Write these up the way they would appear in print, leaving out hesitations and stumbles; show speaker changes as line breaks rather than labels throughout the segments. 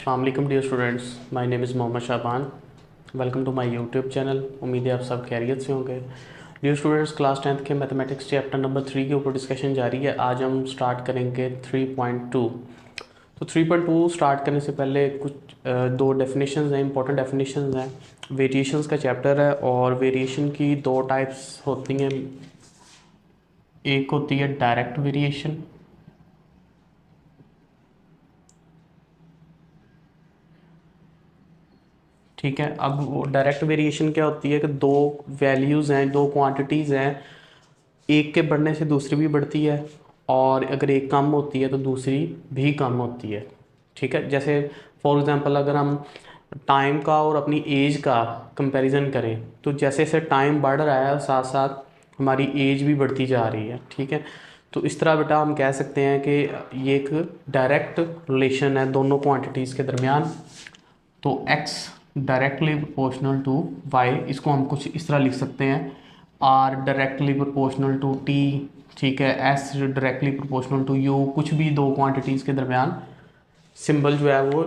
अस्सलाम वालेकुम dear students, my name is Mohammad Shaban. Welcome to my YouTube channel. उम्मीद है आप सब खैरियत से होंगे। डियर स्टूडेंट्स, क्लास 10th के मैथमेटिक्स चैप्टर नंबर 3 के ऊपर डिस्कशन जारी है। आज हम स्टार्ट करेंगे 3.2। तो 3.2 स्टार्ट करने से पहले कुछ दो डेफिनेशंस हैं, इंपॉर्टेंट डेफिनेशंस हैं। वेरिएशंस का चैप्टर है और वेरिएशन की दो टाइप्स होती हैं। एक होती है डायरेक्ट वेरिएशन, ठीक है। अब वो डायरेक्ट वेरिएशन क्या होती है कि दो वैल्यूज़ हैं, दो क्वांटिटीज़ हैं, एक के बढ़ने से दूसरी भी बढ़ती है और अगर एक कम होती है तो दूसरी भी कम होती है, ठीक है। जैसे फॉर एग्ज़ाम्पल अगर हम टाइम का और अपनी एज का कंपैरिजन करें तो जैसे जैसे टाइम बढ़ रहा है साथ साथ हमारी एज भी बढ़ती जा रही है, ठीक है। तो इस तरह बेटा हम कह सकते हैं कि ये एक डायरेक्ट रिलेशन है दोनों क्वांटिटीज़ के दरमियान। तो x directly proportional to y, इसको हम कुछ इस तरह लिख सकते हैं r directly proportional to t, ठीक है। s directly proportional to u, कुछ भी दो क्वांटिटीज़ के दरमियान सिंबल जो है वो,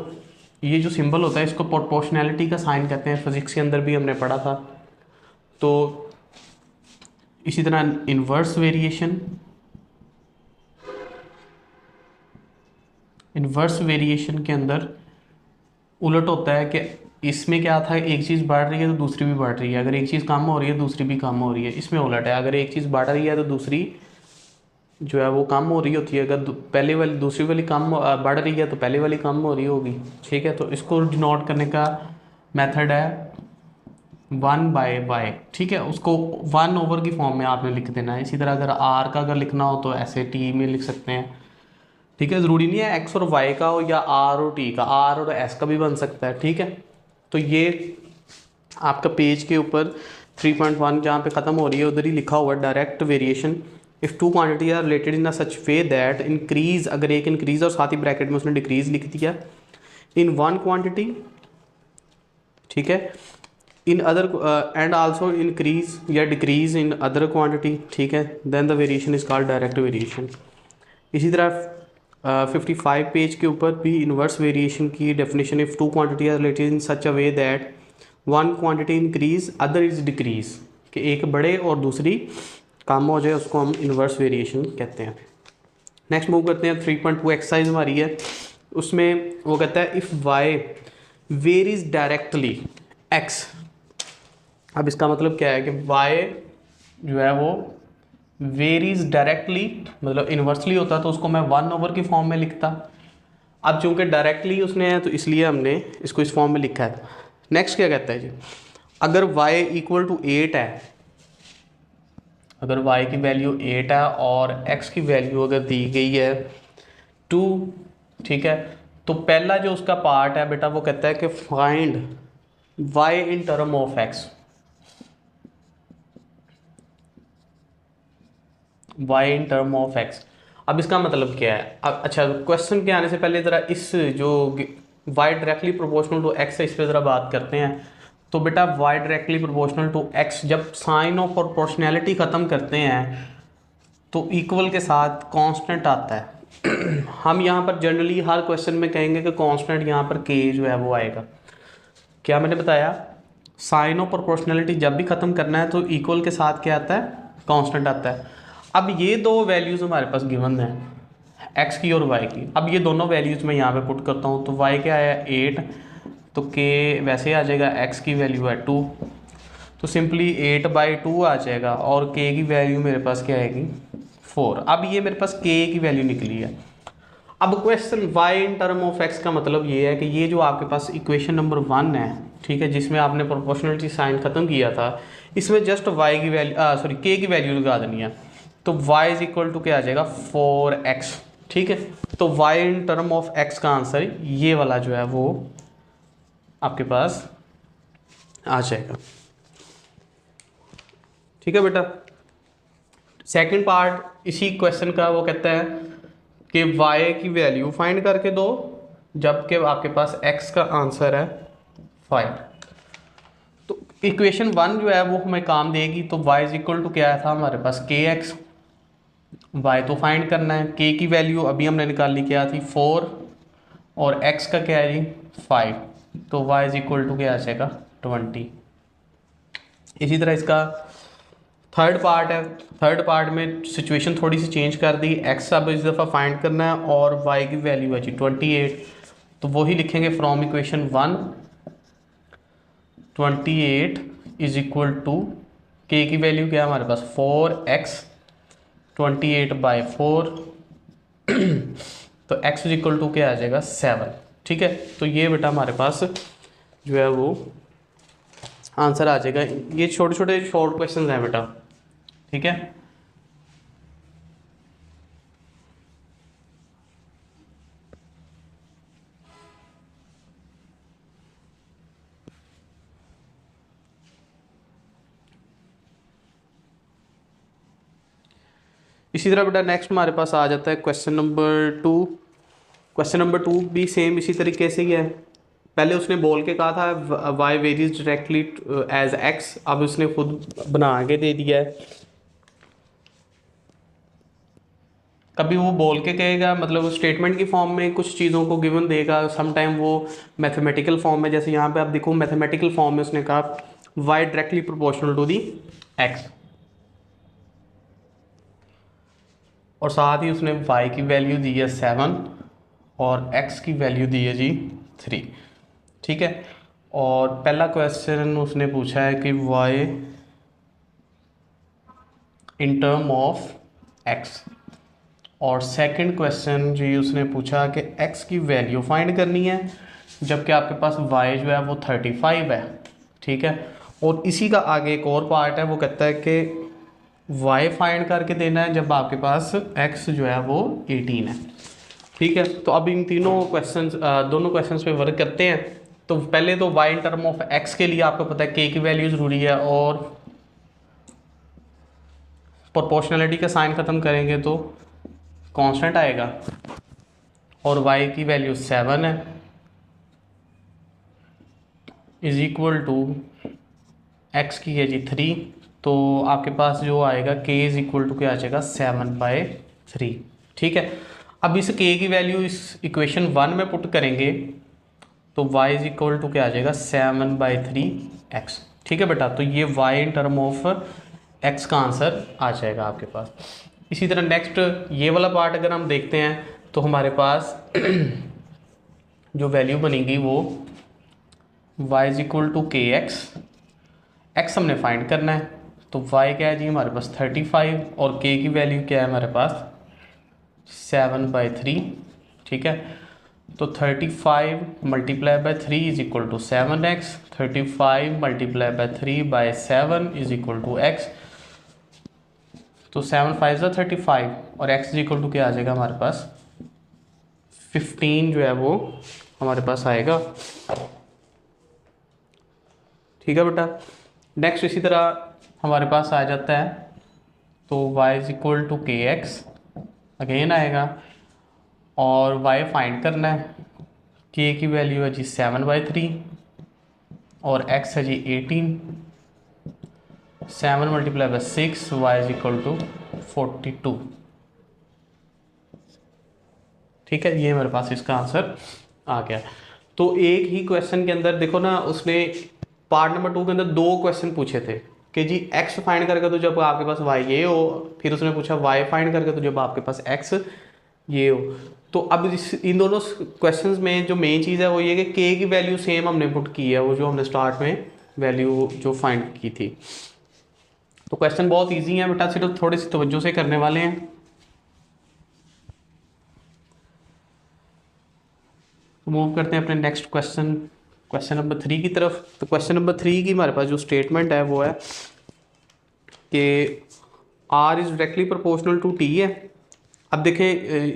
ये जो सिंबल होता है इसको प्रोपोर्शनैलिटी का साइन कहते हैं। फिजिक्स के अंदर भी हमने पढ़ा था। तो इसी तरह इन्वर्स वेरिएशन, इन्वर्स वेरिएशन के अंदर उलट होता है कि इसमें क्या था, एक चीज़ बढ़ रही है तो दूसरी भी बढ़ रही है, अगर एक चीज़ कम हो रही है दूसरी भी कम हो रही है। इसमें उलट है, अगर एक चीज़ बढ़ रही है तो दूसरी जो है वो कम हो रही होती है। अगर पहले वाली दूसरी वाली कम बढ़ रही है तो पहले वाली कम हो रही होगी, ठीक है। तो इसको डिनोट करने का मेथड है 1/y, ठीक है। उसको 1/, की फॉर्म में आपने लिख देना है। इसी तरह अगर r का अगर लिखना हो तो ऐसे t में लिख सकते हैं, ठीक है। ज़रूरी नहीं है x और y का हो या r और t का, r और s का भी बन सकता है, ठीक है। तो ये आपका पेज के ऊपर 3.1 जहाँ पे ख़त्म हो रही है उधर ही लिखा हुआ है direct variation. If two quantity are related in a such way that increase, अगर एक इंक्रीज और साथ ही ब्रैकेट में उसने डिक्रीज लिख दिया इन वन क्वांटिटी, ठीक है, in other and also increase या डिक्रीज इन अदर क्वांटिटी, ठीक है, then the variation is called direct variation. इसी तरह 55 पेज के ऊपर भी इन्वर्स वेरिएशन की definition, if two quantity are related in such a way that one quantity increase other is decrease, कि एक बढ़े और दूसरी कम हो जाए, उसको हम इन्वर्स वेरिएशन कहते हैं। नेक्स्ट मूव करते हैं 3.2 एक्सरसाइज हमारी है। उसमें वो कहता है if y varies directly x। अब इसका मतलब क्या है कि y जो है वो वेरीज डायरेक्टली, मतलब इन्वर्सली होता तो उसको मैं 1/, की फॉर्म में लिखता। अब चूंकि डायरेक्टली उसने है तो इसलिए हमने इसको इस फॉर्म में लिखा है। नेक्स्ट क्या कहता है जी, अगर y इक्वल टू 8 है, अगर y की वैल्यू 8 है और x की वैल्यू अगर दी गई है 2, ठीक है, तो पहला जो उसका पार्ट है बेटा वो कहता है कि find y in term of x, y in term of x। अब इसका मतलब क्या है? अब अच्छा, क्वेश्चन के आने से पहले ज़रा इस जो y directly proportional to x है इस पर ज़रा बात करते हैं। तो बेटा y directly proportional to x, जब साइन ऑफ प्रोपोर्शनैलिटी ख़त्म करते हैं तो इक्वल के साथ कांस्टेंट आता है। हम यहाँ पर जनरली हर क्वेश्चन में कहेंगे कि कांस्टेंट यहाँ पर k जो है वो आएगा। क्या मैंने बताया, साइन ऑफ प्रोपोर्शनैलिटी जब भी ख़त्म करना है तो इक्वल के साथ क्या आता है, कांस्टेंट आता है। अब ये दो वैल्यूज़ हमारे पास गिवन हैं, x की और y की। अब ये दोनों वैल्यूज़ मैं यहाँ पे पुट करता हूँ। तो y क्या आया 8, तो k वैसे आ जाएगा, x की वैल्यू है 2, तो सिंपली 8/2 आ जाएगा और k की वैल्यू मेरे पास क्या आएगी 4। अब ये मेरे पास k की वैल्यू निकली है। अब question y in term of x का मतलब ये है कि ये जो आपके पास इक्वेशन नंबर 1 है, ठीक है, जिसमें आपने प्रोपोर्शनलिटी साइन ख़त्म किया था, इसमें जस्ट y की वैल्यू k की वैल्यू लगा देनी है। तो y इज इक्वल टू क्या आ जाएगा 4x, ठीक है। तो y in term of x का आंसर ये वाला जो है वो आपके पास आ जाएगा, ठीक है बेटा। सेकंड पार्ट इसी क्वेश्चन का वो कहता है कि y की वैल्यू फाइंड करके दो जबकि आपके पास x का आंसर है 5। तो इक्वेशन 1 जो है वो हमें काम देगी। तो y इज इक्वल टू क्या था हमारे पास kx, y तो फाइंड करना है, k की वैल्यू अभी हमने निकाली क्या थी 4 और x का क्या है जी 5, तो y इज इक्वल टू क्या आ जाएगा 20। इसी तरह इसका थर्ड पार्ट है। थर्ड पार्ट में सिचुएशन थोड़ी सी चेंज कर दी, x अब इस दफ़ा फाइंड करना है और y की वैल्यू है जी 28, तो वही लिखेंगे from equation 1 28 is equal to k की वैल्यू क्या है हमारे पास 4x 28/4 तो x इज इक्वल टू क्या आ जाएगा 7। ठीक है, तो ये बेटा हमारे पास जो है वो आंसर आ जाएगा। ये छोटे छोटे शॉर्ट क्वेश्चन हैं बेटा। ठीक है, इसी तरह बेटा नेक्स्ट हमारे पास आ जाता है क्वेश्चन नंबर 2। क्वेश्चन नंबर 2 भी सेम इसी तरीके से ही है। पहले उसने बोल के कहा था Y varies directly as X, अब उसने खुद बना के दे दिया है। कभी वो बोल के कहेगा, मतलब स्टेटमेंट की फॉर्म में कुछ चीज़ों को गिवन देगा, सम टाइम वो मैथमेटिकल फॉर्म में, जैसे यहाँ पे आप देखो मैथमेटिकल फॉर्म में उसने कहा Y directly proportional to the X, और साथ ही उसने y की वैल्यू दी है 7 और x की वैल्यू दी है जी 3। ठीक है, और पहला क्वेश्चन उसने पूछा है कि y in term of x, और सेकंड क्वेश्चन जी उसने पूछा कि x की वैल्यू फाइंड करनी है, जबकि आपके पास y जो है वो 35 है। ठीक है, और इसी का आगे एक और पार्ट है, वो कहता है कि y फाइंड करके देना है जब आपके पास x जो है वो 18 है। ठीक है, तो अब इन तीनों क्वेश्चंस दोनों क्वेश्चंस पे वर्क करते हैं। तो पहले तो y in term of x के लिए आपको पता है k की वैल्यू ज़रूरी है, और प्रोपोर्शनलिटी का साइन ख़त्म करेंगे तो कांस्टेंट आएगा, और y की वैल्यू 7 है इज इक्वल टू x की है जी 3, तो आपके पास जो आएगा k इज इक्वल टू क्या आ जाएगा 7/3। ठीक है, अब इस k की वैल्यू इस इक्वेशन 1 में पुट करेंगे तो y इज इक्वल टू क्या आ जाएगा 7/3x। ठीक है बेटा, तो ये y in term of x का आंसर आ जाएगा आपके पास। इसी तरह नेक्स्ट ये वाला पार्ट अगर हम देखते हैं तो हमारे पास जो वैल्यू बनेगी वो y इज इक्वल टू के x हमने फाइंड करना है, तो y क्या है जी हमारे पास 35 और k की वैल्यू क्या है हमारे पास 7/3। ठीक है, तो 35 multiply by 3 is equal to 7x, 35 multiply by 3/7 is equal to x, तो 7 5 35 और x इज इक्वल टू क्या आ जाएगा हमारे पास 15 जो है वो हमारे पास आएगा। ठीक है बेटा, नेक्स्ट इसी तरह हमारे पास आ जाता है तो y इज इक्वल टू के एक्स अगेन आएगा, और y फाइंड करना है, k की वैल्यू है जी 7/3 और x है जी 18, 7 multiply by 6 y is equal to 42। ठीक है, ये मेरे पास इसका आंसर आ गया। तो एक ही क्वेश्चन के अंदर देखो ना, उसने पार्ट नंबर 2 के अंदर 2 क्वेश्चन पूछे थे कि जी x फाइंड करके तो जब आपके पास y ये हो, फिर उसने पूछा y फाइंड करके तो जब आपके पास x ये हो। तो अब इन दोनों क्वेश्चंस में जो मेन चीज़ है वो ये कि k की वैल्यू सेम हमने पुट की है, वो जो हमने स्टार्ट में वैल्यू जो फाइंड की थी। तो क्वेश्चन बहुत ईजी है बेटा, सिर्फ थोड़ी सी तवज्जो से करने वाले हैं। मूव करते हैं अपने नेक्स्ट क्वेश्चन, क्वेश्चन नंबर 3 की तरफ। तो क्वेश्चन नंबर 3 की हमारे पास जो स्टेटमेंट है वो है कि r is directly proportional to t है। अब देखें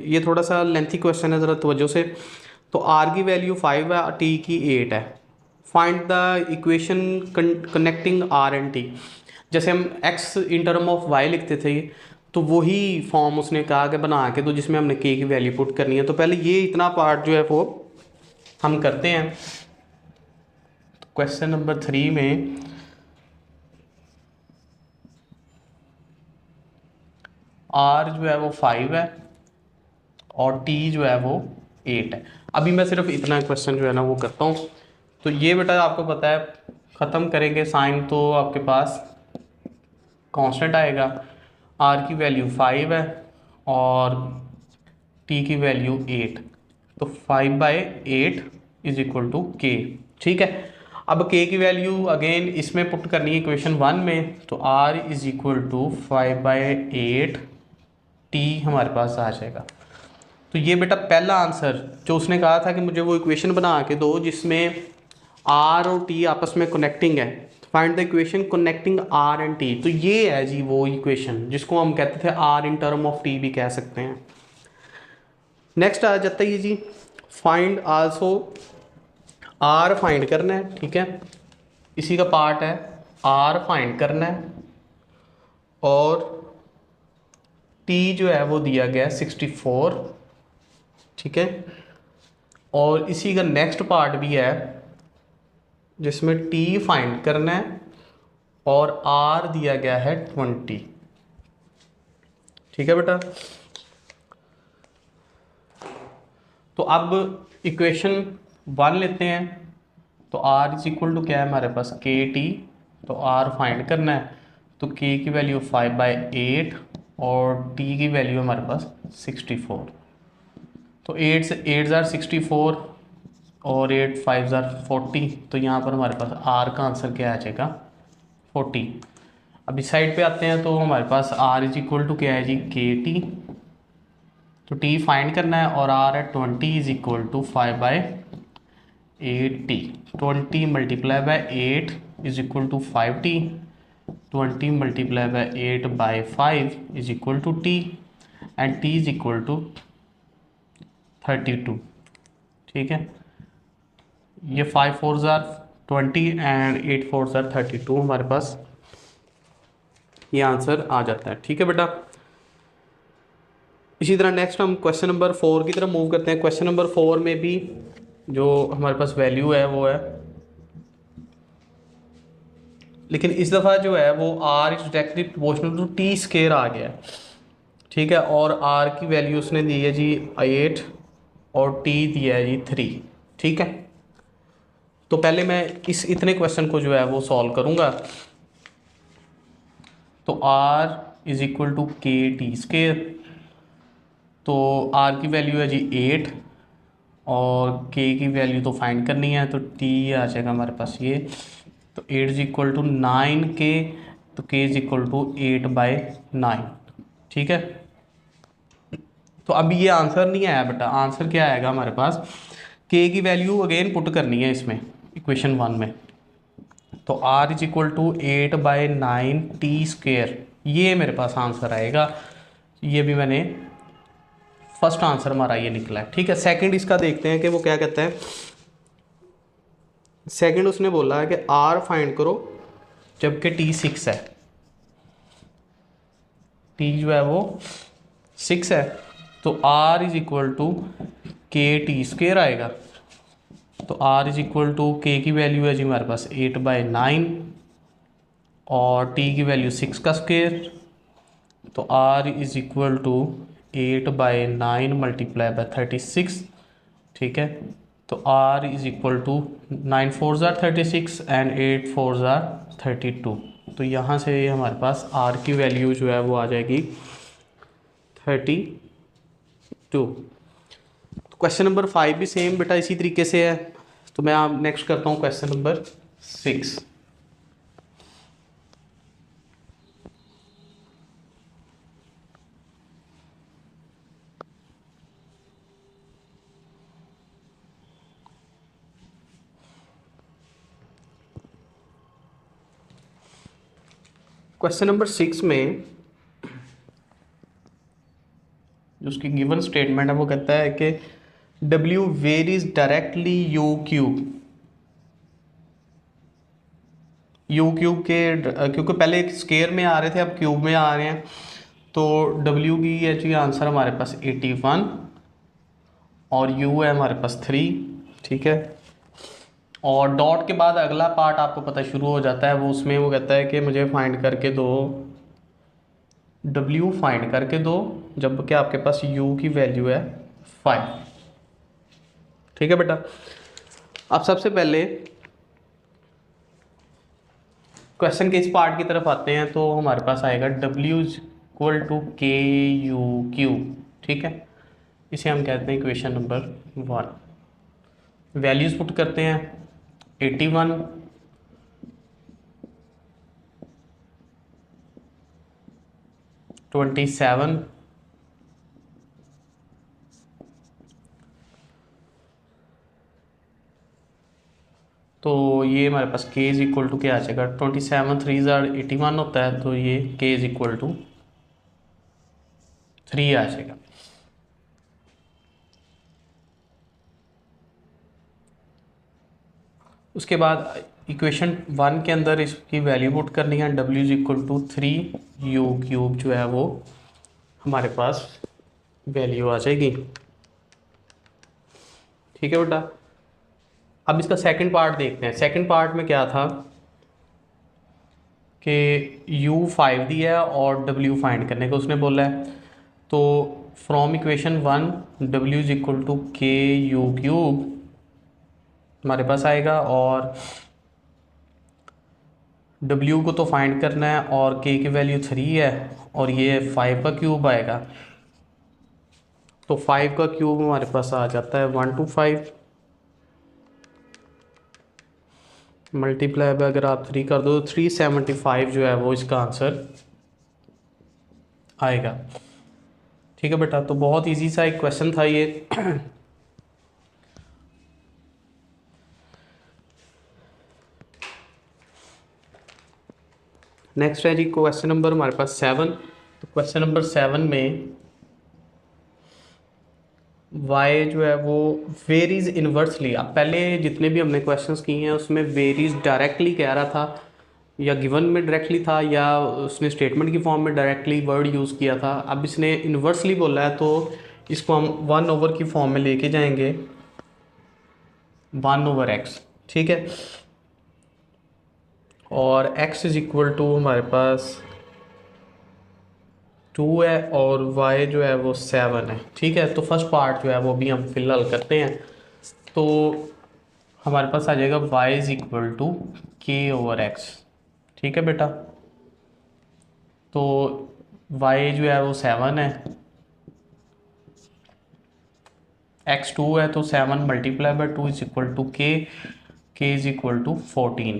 ये थोड़ा सा लेंथी क्वेश्चन है, ज़रा तवज्जो से। तो r की वैल्यू 5 है, t की 8 है। Find the equation connecting r and t। जैसे हम x in term of y लिखते थे, तो वही फॉर्म उसने कहा कि बना के, तो जिसमें हमने k की वैल्यू पुट करनी है। तो पहले ये इतना पार्ट जो है वो हम करते हैं। तो क्वेश्चन नंबर 3 में r जो है वो 5 है और t जो है वो 8 है। अभी मैं सिर्फ इतना क्वेश्चन जो है ना वो करता हूँ। तो ये बेटा आपको पता है, ख़त्म करेंगे साइन तो आपके पास कांस्टेंट आएगा, आर की वैल्यू 5 है और टी की वैल्यू 8, तो 5/8 इज इक्वल टू के। ठीक है, अब के की वैल्यू अगेन इसमें पुट करनी है इक्वेशन 1 में, तो R is equal to 5/8 T हमारे पास आ जाएगा। तो ये बेटा पहला आंसर जो उसने कहा था कि मुझे वो इक्वेशन बना के दो जिसमें आर और टी आपस में कनेक्टिंग है, find the equation connecting R and T, तो ये है जी वो इक्वेशन जिसको हम कहते थे R in term of T भी कह सकते हैं। नेक्स्ट आ जाता है ये जी, फाइंड आल्सो, आर फाइंड करना है, ठीक है, इसी का पार्ट है, आर फाइंड करना है और टी जो है वो दिया गया है 64, ठीक है, और इसी का नेक्स्ट पार्ट भी है जिसमें टी फाइंड करना है और आर दिया गया है 20। ठीक है बेटा, तो अब इक्वेशन 1 लेते हैं, तो आर इज इक्वल टू क्या है हमारे पास के टी, तो आर फाइंड करना है, तो के की वैल्यू 5/8 और टी की वैल्यू हमारे पास 64, तो 8 से 8 ज़ार 64 और 8 5 ज़ार 40, तो यहाँ पर हमारे पास आर का आंसर क्या आ जाएगा 40। अब इस साइड पे आते हैं तो हमारे पास आर इज इक्वल टू क्या है जी के टी, तो टी फाइंड करना है और आर है 20 is equal to 5/8 T, 20 multiply by 8 is equal to 5t, 20 multiply by 8/5 is equal to T and T is equal to 32। ठीक है, ये 5 4 ज़ार 20 एंड 8 4 ज़ार 32 हमारे पास ये आंसर आ जाता है। ठीक है बेटा, इसी तरह नेक्स्ट हम क्वेश्चन नंबर 4 की तरफ मूव करते हैं। क्वेश्चन नंबर 4 में भी जो हमारे पास वैल्यू है वो है, लेकिन इस दफ़ा जो है वो R is directly proportional to T square आ गया है। ठीक है, और आर की वैल्यू उसने दी है जी 8 और टी दिया है जी 3। ठीक है, तो पहले मैं इस इतने क्वेश्चन को जो है वो सॉल्व करूँगा। तो आर इज इक्वल टू के टी स्केयर, तो आर की वैल्यू है जी 8 और के की वैल्यू तो फाइंड करनी है, तो टी आ जाएगा हमारे पास ये, तो 8 इज इक्वल टू 9k, तो k इज इक्वल टू 8/9। ठीक है, तो अभी ये आंसर नहीं आया बेटा, आंसर क्या आएगा हमारे पास, k की वैल्यू अगेन पुट करनी है इसमें इक्वेशन 1 में, तो r is equal to 8/9 T square, ये मेरे पास आंसर आएगा। ये भी मैंने फर्स्ट आंसर हमारा ये निकला है। ठीक है, सेकंड इसका देखते हैं कि वो क्या कहता है। सेकंड उसने बोला है कि r फाइंड करो जबकि t 6 है, t जो है वो 6 है, तो r इज इक्वल टू के टी स्क्वेयर आएगा, तो r इज इक्वल टू के की वैल्यू है जी हमारे पास 8/9 और t की वैल्यू 6 का स्क्वेयर, तो r is equal to 8/9 multiply by 36। ठीक है, तो r इज इक्वल टू 9 4 ज़ार 36 एंड 8 4 ज़ार 32, तो यहाँ से हमारे पास r की वैल्यू जो है वो आ जाएगी 32। क्वेश्चन नंबर 5 भी सेम बेटा इसी तरीके से है, तो मैं आप नेक्स्ट करता हूँ क्वेश्चन नंबर 6। क्वेश्चन नंबर 6 में जो उसकी गिवन स्टेटमेंट है वो कहता है कि W varies directly U cube के, क्योंकि पहले एक स्केयर में आ रहे थे अब क्यूब में आ रहे हैं, तो W की है जी आंसर हमारे पास 81 और U है हमारे पास 3। ठीक है, और डॉट के बाद अगला पार्ट आपको पता शुरू हो जाता है, वो उसमें वो कहता है कि मुझे फाइंड करके दो, W फाइंड करके दो जबकि आपके पास U की वैल्यू है 5। ठीक है बेटा। अब सबसे पहले क्वेश्चन के इस पार्ट की तरफ आते हैं, तो हमारे पास आएगा W इज इक्वल टू के यू क्यू। ठीक है, इसे हम कहते हैं इक्वेशन नंबर 1। वैल्यूज पुट करते हैं 81, 27, तो ये हमारे पास k इज इक्वल टू क्या आ जाएगा, 27 3 81 होता है, तो ये k इज इक्वल टू 3 आ जाएगा। उसके बाद इक्वेशन 1 के अंदर इसकी वैल्यू पुट करनी है, W is equal to 3u³ जो है वो हमारे पास वैल्यू आ जाएगी। ठीक है बेटा। अब इसका सेकंड पार्ट देखते हैं। सेकंड पार्ट में क्या था कि u5 दिया है और w फाइंड करने को उसने बोला है। तो from equation 1 w is equal to ku³ हमारे पास आएगा, और w को तो फाइंड करना है, और k की वैल्यू 3 है, और ये 5 का क्यूब आएगा। तो 5 का क्यूब हमारे पास आ जाता है 125, मल्टीप्लाई पे अगर आप 3 कर दो तो 375 जो है वो इसका आंसर आएगा। ठीक है बेटा, तो बहुत इजी सा एक क्वेश्चन था ये। नेक्स्ट है जी क्वेश्चन नंबर हमारे पास 7। तो क्वेश्चन नंबर 7 में y जो है वो वेरीज इन्वर्सली। अब पहले जितने भी हमने क्वेश्चंस किए हैं उसमें वेरीज डायरेक्टली कह रहा था, या गिवन में डायरेक्टली था, या उसने स्टेटमेंट की फॉर्म में डायरेक्टली वर्ड यूज़ किया था। अब इसने इन्वर्सली बोला है, तो इसको हम 1/, की फॉर्म में लेके जाएंगे, 1/x। ठीक है, और x इज इक्वल टू हमारे पास 2 है, और y जो है वो 7 है। ठीक है, तो फर्स्ट पार्ट जो है वो भी हम फिलहाल करते हैं। तो हमारे पास आ जाएगा y is equal to k/x। ठीक है बेटा, तो y जो है वो 7 है, x 2 है, तो 7 multiply by 2 is equal to k is equal to 14।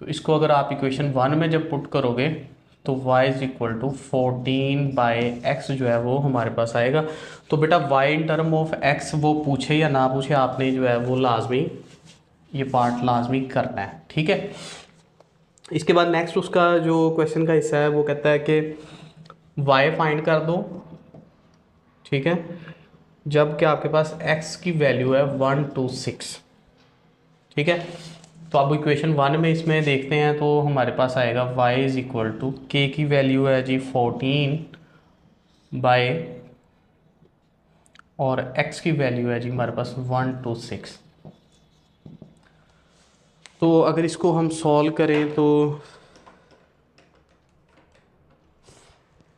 तो इसको अगर आप इक्वेशन 1 में जब पुट करोगे तो y is equal to 14/x जो है वो हमारे पास आएगा। तो बेटा y in term of x वो पूछे या ना पूछे, आपने जो है वो लाजमी ये पार्ट लाजमी करना है। ठीक है, इसके बाद नेक्स्ट उसका जो क्वेश्चन का हिस्सा है वो कहता है कि y फाइंड कर दो। ठीक है, जब कि आपके पास x की वैल्यू है 1 to 6। ठीक है, तो अब इक्वेशन 1 में इसमें देखते हैं, तो हमारे पास आएगा y is equal to k की वैल्यू है जी 14 बाय, और x की वैल्यू है जी हमारे पास 1 to 6। तो अगर इसको हम सॉल्व करें तो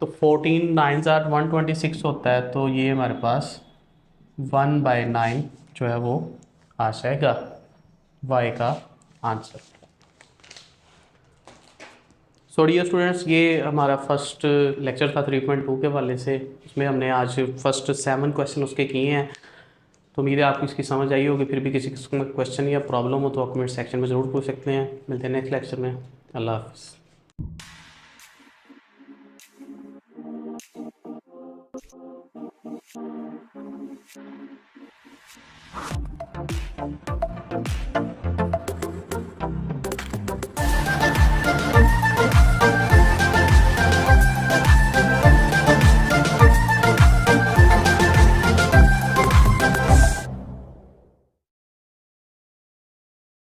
14 9 126 होता है, तो ये हमारे पास 1/9 जो है वो आ जाएगा y का आंसर। सो डियर स्टूडेंट्स, ये हमारा फर्स्ट लेक्चर था 3.2 के वाले से। उसमें हमने आज फर्स्ट 7 क्वेश्चन उसके किए हैं। तो उम्मीद है आपको इसकी समझ आई होगी। फिर भी किसी किस्म का क्वेश्चन या प्रॉब्लम हो तो आप कमेंट सेक्शन में ज़रूर पूछ सकते हैं। मिलते हैं नेक्स्ट लेक्चर में। अल्लाह हाफ़िज़।